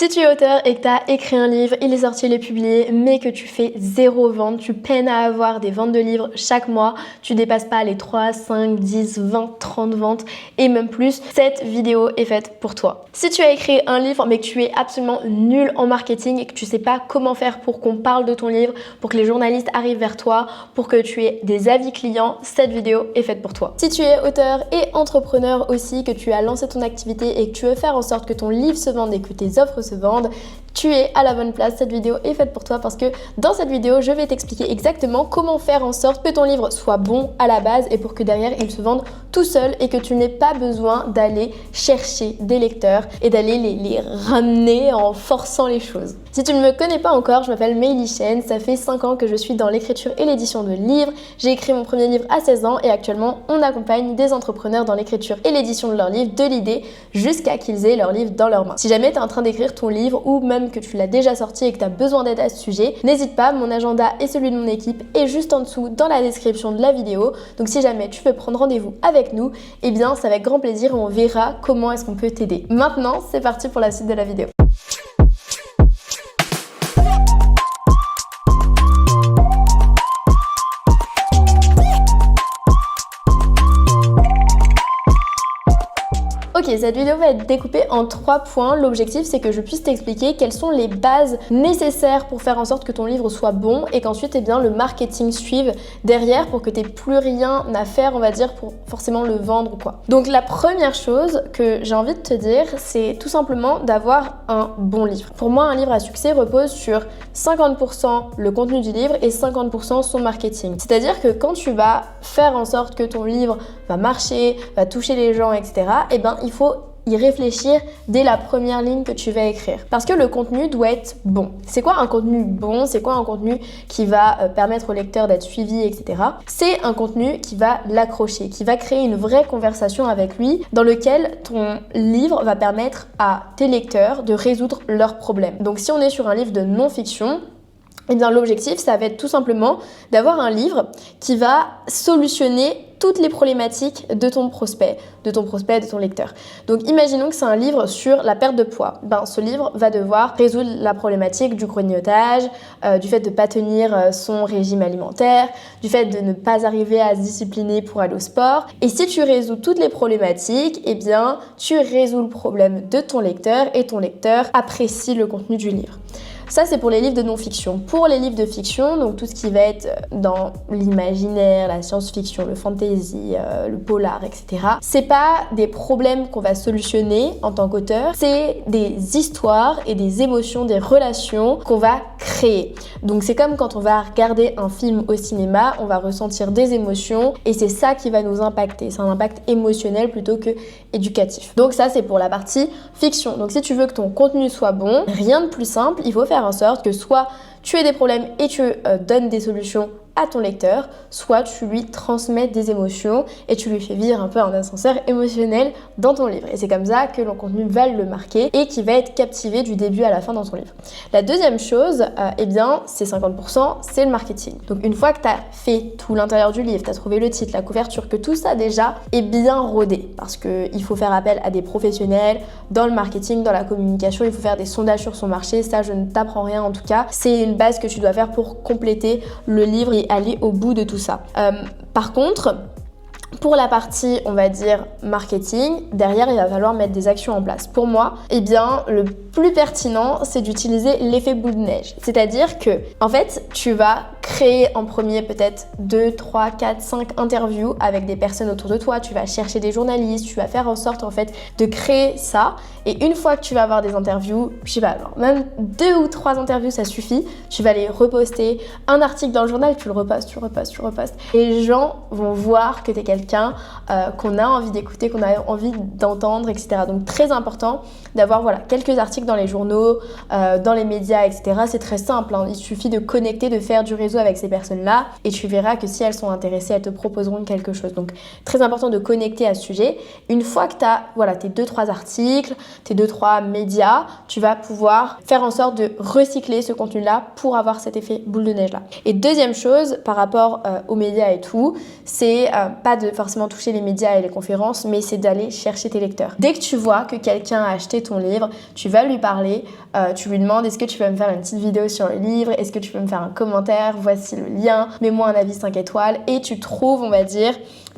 Si tu es auteur et que tu as écrit un livre, il est sorti, il est publié, mais que tu fais 0 vente, tu peines à avoir des ventes de livres chaque mois, tu dépasses pas les 3, 5, 10, 20, 30 ventes et même plus, cette vidéo est faite pour toi. Si tu as écrit un livre mais que tu es absolument nul en marketing et que tu sais pas comment faire pour qu'on parle de ton livre, pour que les journalistes arrivent vers toi, pour que tu aies des avis clients, cette vidéo est faite pour toi. Si tu es auteur et entrepreneur aussi, que tu as lancé ton activité et que tu veux faire en sorte que ton livre se vende et que tes offres se vendent, tu es à la bonne place. Cette vidéo est faite pour toi parce que dans cette vidéo, je vais t'expliquer exactement comment faire en sorte que ton livre soit bon à la base et pour que derrière, il se vende tout seul et que tu n'aies pas besoin d'aller chercher des lecteurs et d'aller les ramener en forçant les choses. Si tu ne me connais pas encore, je m'appelle Meili Chen, ça fait 5 ans que je suis dans l'écriture et l'édition de livres. J'ai écrit mon premier livre à 16 ans et actuellement, on accompagne des entrepreneurs dans l'écriture et l'édition de leurs livres, de l'idée jusqu'à qu'ils aient leur livre dans leurs mains. Si jamais tu es en train d'écrire ton livre ou même que tu l'as déjà sorti et que tu as besoin d'aide à ce sujet, n'hésite pas, mon agenda et celui de mon équipe est juste en dessous dans la description de la vidéo. Donc si jamais tu veux prendre rendez-vous avec nous, eh bien c'est avec grand plaisir et on verra comment est-ce qu'on peut t'aider. Maintenant, c'est parti pour la suite de la vidéo. Ok, cette vidéo va être découpée en 3 points. L'objectif, c'est que je puisse t'expliquer quelles sont les bases nécessaires pour faire en sorte que ton livre soit bon et qu'ensuite, eh bien, le marketing suive derrière pour que tu n'aies plus rien à faire, on va dire, pour forcément le vendre ou quoi. Donc, la première chose que j'ai envie de te dire, c'est tout simplement d'avoir un bon livre. Pour moi, un livre à succès repose sur 50% le contenu du livre et 50% son marketing. C'est-à-dire que quand tu vas faire en sorte que ton livre va marcher, va toucher les gens, etc., eh ben, il faut y réfléchir dès la première ligne que tu vas écrire. Parce que le contenu doit être bon. C'est quoi un contenu bon? C'est quoi un contenu qui va permettre au lecteur d'être suivi, etc. C'est un contenu qui va l'accrocher, qui va créer une vraie conversation avec lui, dans lequel ton livre va permettre à tes lecteurs de résoudre leurs problèmes. Donc si on est sur un livre de non-fiction, eh bien l'objectif, ça va être tout simplement d'avoir un livre qui va solutionner toutes les problématiques de ton prospect, de ton lecteur. Donc imaginons que c'est un livre sur la perte de poids. Ben, ce livre va devoir résoudre la problématique du grignotage, du fait de ne pas tenir son régime alimentaire, du fait de ne pas arriver à se discipliner pour aller au sport. Et si tu résous toutes les problématiques, eh bien tu résous le problème de ton lecteur et ton lecteur apprécie le contenu du livre. Ça, c'est pour les livres de non-fiction. Pour les livres de fiction, donc tout ce qui va être dans l'imaginaire, la science-fiction, le fantasy, le polar, etc. C'est pas des problèmes qu'on va solutionner en tant qu'auteur, c'est des histoires et des émotions, des relations qu'on va créer. Donc c'est comme quand on va regarder un film au cinéma, on va ressentir des émotions et c'est ça qui va nous impacter. C'est un impact émotionnel plutôt que éducatif. Donc ça, c'est pour la partie fiction. Donc si tu veux que ton contenu soit bon, rien de plus simple, il faut faire en sorte que soit tu aies des problèmes et tu donnes des solutions à ton lecteur, soit tu lui transmets des émotions et tu lui fais vivre un peu un ascenseur émotionnel dans ton livre. Et c'est comme ça que le contenu va le marquer et qui va être captivé du début à la fin dans ton livre. La deuxième chose, eh bien, c'est 50%, c'est le marketing. Donc une fois que tu as fait tout l'intérieur du livre, tu as trouvé le titre, la couverture, que tout ça déjà est bien rodé, parce qu'il faut faire appel à des professionnels dans le marketing, dans la communication, il faut faire des sondages sur son marché, ça je ne t'apprends rien en tout cas. C'est une base que tu dois faire pour compléter le livre et aller au bout de tout ça. Par contre, pour la partie, on va dire, marketing, derrière, il va falloir mettre des actions en place. Pour moi, eh bien, le plus pertinent, c'est d'utiliser l'effet boule de neige. C'est-à-dire que, en fait, tu vas créer en premier peut-être 2, 3, 4, 5 interviews avec des personnes autour de toi. Tu vas chercher des journalistes, tu vas faire en sorte, en fait, de créer ça. Et une fois que tu vas avoir des interviews, je sais pas, alors même 2 ou 3 interviews, ça suffit. Tu vas les reposter. Un article dans le journal, tu le repostes. Et les gens vont voir que tu es quelqu'un qu'on a envie d'écouter, qu'on a envie d'entendre, etc. Donc très important d'avoir quelques articles dans les journaux, dans les médias, etc. C'est très simple, hein. Il suffit de connecter, de faire du réseau avec ces personnes-là et tu verras que si elles sont intéressées, elles te proposeront quelque chose. Donc très important de connecter à ce sujet. Une fois que tu as tes 2-3 articles, tes 2-3 médias, tu vas pouvoir faire en sorte de recycler ce contenu-là pour avoir cet effet boule de neige-là. Et deuxième chose, par rapport aux médias et tout, c'est pas de forcément toucher les médias et les conférences, mais c'est d'aller chercher tes lecteurs. Dès que tu vois que quelqu'un a acheté acheter ton livre, tu vas lui parler, tu lui demandes est-ce que tu peux me faire une petite vidéo sur le livre, est-ce que tu peux me faire un commentaire, voici le lien, mets-moi un avis 5 étoiles et tu trouves, on va dire,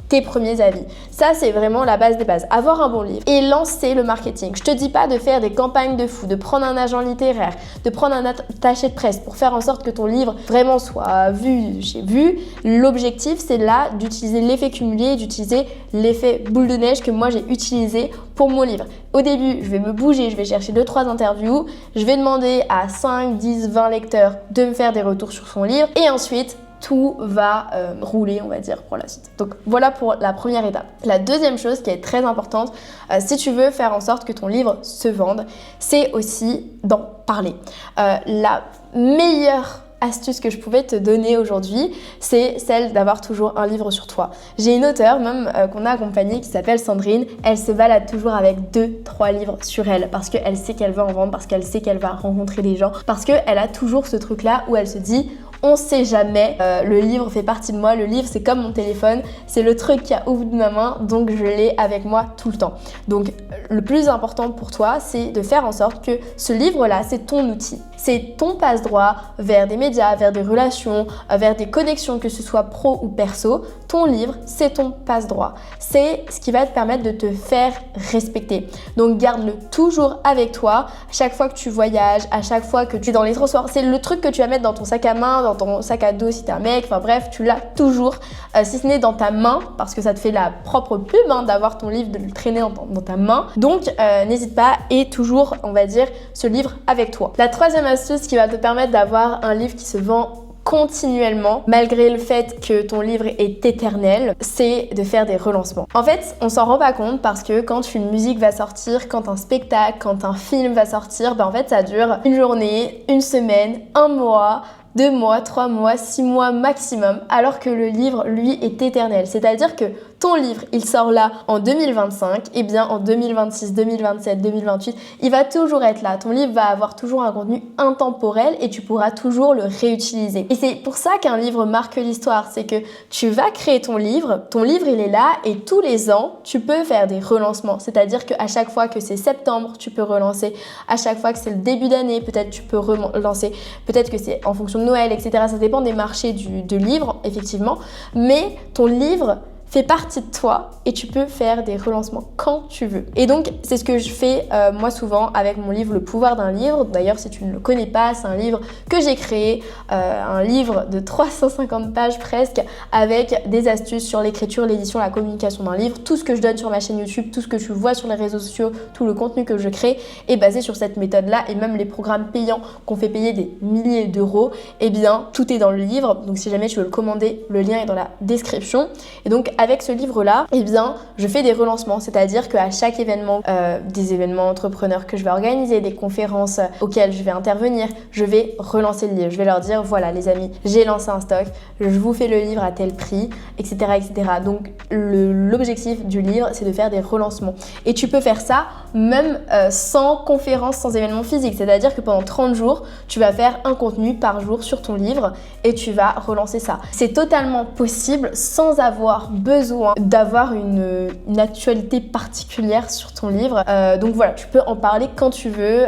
tes premiers avis. Ça, c'est vraiment la base des bases. Avoir un bon livre et lancer le marketing. Je te dis pas de faire des campagnes de fou, de prendre un agent littéraire, de prendre un attaché de presse pour faire en sorte que ton livre vraiment soit vu chez vu. L'objectif, c'est là d'utiliser l'effet cumulé, d'utiliser l'effet boule de neige que moi j'ai utilisé pour mon livre. Au début, je vais me bouger, je vais chercher 2-3 interviews, je vais demander à 5, 10, 20 lecteurs de me faire des retours sur son livre et ensuite, tout va rouler, on va dire, pour la suite. Donc voilà pour la première étape. La deuxième chose qui est très importante, si tu veux faire en sorte que ton livre se vende, c'est aussi d'en parler. La meilleure astuce que je pouvais te donner aujourd'hui, c'est celle d'avoir toujours un livre sur toi. J'ai une auteure même qu'on a accompagnée qui s'appelle Sandrine. Elle se balade toujours avec 2-3 livres sur elle parce qu'elle sait qu'elle va en vendre, parce qu'elle sait qu'elle va rencontrer des gens, parce qu'elle a toujours ce truc-là où elle se dit on sait jamais, le livre fait partie de moi, le livre c'est comme mon téléphone, c'est le truc qui a au bout de ma main, donc je l'ai avec moi tout le temps. Donc le plus important pour toi, c'est de faire en sorte que ce livre-là, c'est ton outil. C'est ton passe-droit vers des médias, vers des relations, vers des connexions, que ce soit pro ou perso. Ton livre, c'est ton passe-droit. C'est ce qui va te permettre de te faire respecter. Donc garde-le toujours avec toi, à chaque fois que tu voyages, à chaque fois que tu es dans les transports. C'est le truc que tu vas mettre dans ton sac à main, dans ton sac à dos si t'es un mec, enfin bref, tu l'as toujours, si ce n'est dans ta main, parce que ça te fait la propre pub d'avoir ton livre, de le traîner dans ta main. Donc n'hésite pas et toujours, on va dire, ce livre avec toi. La troisième astuce qui va te permettre d'avoir un livre qui se vend continuellement, malgré le fait que ton livre est éternel, c'est de faire des relancements. En fait, on s'en rend pas compte parce que quand une musique va sortir, quand un spectacle, quand un film va sortir, en fait ça dure une journée, une semaine, un mois, 2 mois, 3 mois, 6 mois maximum, alors que le livre, lui, est éternel. C'est-à-dire que ton livre, il sort là en 2025, et bien en 2026, 2027, 2028, il va toujours être là. Ton livre va avoir toujours un contenu intemporel et tu pourras toujours le réutiliser. Et c'est pour ça qu'un livre marque l'histoire, c'est que tu vas créer ton livre il est là et tous les ans, tu peux faire des relancements. C'est-à-dire qu'à chaque fois que c'est septembre, tu peux relancer. À chaque fois que c'est le début d'année, peut-être tu peux relancer. Peut-être que c'est en fonction de Noël, etc. Ça dépend des marchés de livres, effectivement. Mais ton livre fait partie de toi et tu peux faire des relancements quand tu veux. Et donc, c'est ce que je fais moi souvent avec mon livre Le pouvoir d'un livre. D'ailleurs, si tu ne le connais pas, c'est un livre que j'ai créé, un livre de 350 pages presque, avec des astuces sur l'écriture, l'édition, la communication d'un livre. Tout ce que je donne sur ma chaîne YouTube, tout ce que tu vois sur les réseaux sociaux, tout le contenu que je crée est basé sur cette méthode-là, et même les programmes payants qu'on fait payer des milliers d'euros, eh bien, tout est dans le livre. Donc, si jamais tu veux le commander, le lien est dans la description. Et donc, avec ce livre-là, eh bien, je fais des relancements, c'est-à-dire qu'à chaque événement, des événements entrepreneurs que je vais organiser, des conférences auxquelles je vais intervenir, je vais relancer le livre. Je vais leur dire, voilà les amis, j'ai lancé un stock, je vous fais le livre à tel prix, etc. etc. Donc, l'objectif du livre, c'est de faire des relancements. Et tu peux faire ça même sans conférence, sans événement physique. C'est-à-dire que pendant 30 jours, tu vas faire un contenu par jour sur ton livre et tu vas relancer ça. C'est totalement possible sans avoir besoin d'avoir une actualité particulière sur ton livre. Donc voilà, tu peux en parler quand tu veux.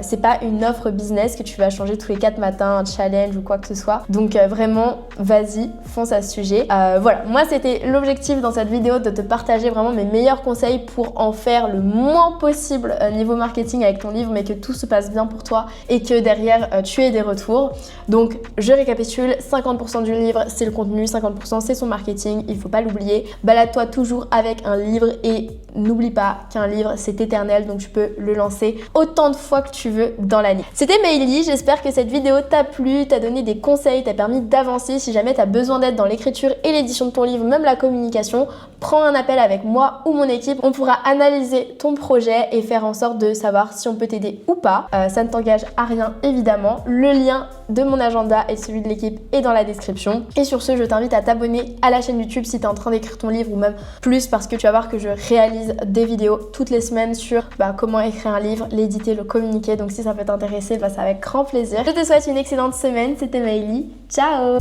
C'est pas une offre business que tu vas changer tous les 4 matins, un challenge ou quoi que ce soit. Donc vraiment, vas-y, fonce à ce sujet. Voilà, moi c'était l'objectif dans cette vidéo de te partager vraiment mes meilleurs conseils pour en faire le moins possible niveau marketing avec ton livre, mais que tout se passe bien pour toi et que derrière tu aies des retours. Donc je récapitule, 50% du livre c'est le contenu, 50% c'est son marketing, il faut pas l'oublier. Balade-toi toujours avec un livre et n'oublie pas qu'un livre c'est éternel, donc tu peux le lancer autant de fois que tu veux dans l'année. C'était Meili, j'espère que cette vidéo t'a plu, t'a donné des conseils, t'a permis d'avancer. Si jamais t'as besoin d'aide dans l'écriture et l'édition de ton livre, même la communication, prends un appel avec moi ou mon équipe. On pourra analyser ton projet et faire en sorte de savoir si on peut t'aider ou pas. Ça ne t'engage à rien évidemment. Le lien de mon agenda et celui de l'équipe est dans la description. Et sur ce, je t'invite à t'abonner à la chaîne YouTube si tu es en train d'écrire ton livre ou même plus, parce que tu vas voir que je réalise des vidéos toutes les semaines sur comment écrire un livre, l'éditer, le communiquer. Donc si ça peut t'intéresser, ça avec grand plaisir. Je te souhaite une excellente semaine. C'était Meili. Ciao!